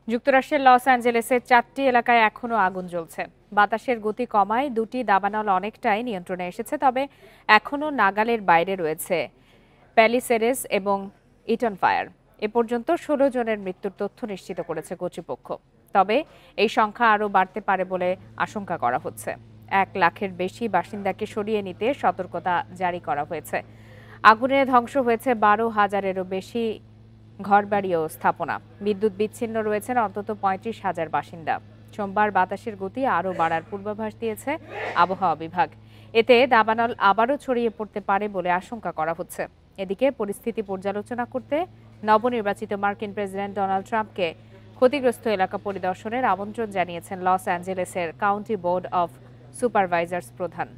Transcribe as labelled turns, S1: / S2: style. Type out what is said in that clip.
S1: যুক্তরাষ্ট্রের লস অ্যাঞ্জেলেসের 4টি এলাকায় এখনো আগুন জ্বলছে। বাতাসের গতি কমায় দুটি দাবানল অনেকটাই নিয়ন্ত্রণে এসেছে, তবে এখনো নাগালের বাইরে রয়েছে প্যালিসেডেস এবং ইটন ফায়ার। এ পর্যন্ত 16 জনের মৃত্যুর তথ্য নিশ্চিত করেছে কর্তৃপক্ষ। তবে এই সংখ্যা আরও বাড়তে পারে বলে আশঙ্কা করা হচ্ছে। 1 লাখের বেশি বাসিন্দাকে সরিয়ে নিতে সতর্কতা জারি করা হয়েছে। আগুনে ধ্বংস হয়েছে 12,000-এরও বেশি ঘরবাড়ি ও স্থাপনা। বিদ্যুৎ বিচ্ছিন্ন রয়েছেন অন্তত 35,000 বাসিন্দা। সোমবার বাতাসের গতি আরও বাড়ার পূর্বাভাস দিয়েছে আবহাওয়া বিভাগ। এতে দাবানল আবারও ছড়িয়ে পড়তে পারে বলে আশঙ্কা করা হচ্ছে। এদিকে পরিস্থিতি পর্যালোচনা করতে নবনির্বাচিত মার্কিন প্রেসিডেন্ট ডোনাল্ড ট্রাম্পকে ক্ষতিগ্রস্ত এলাকা পরিদর্শনের আমন্ত্রণ জানিয়েছেন লস অ্যাঞ্জেলেসের কাউন্টি বোর্ড অব সুপারভাইজার্স প্রধান।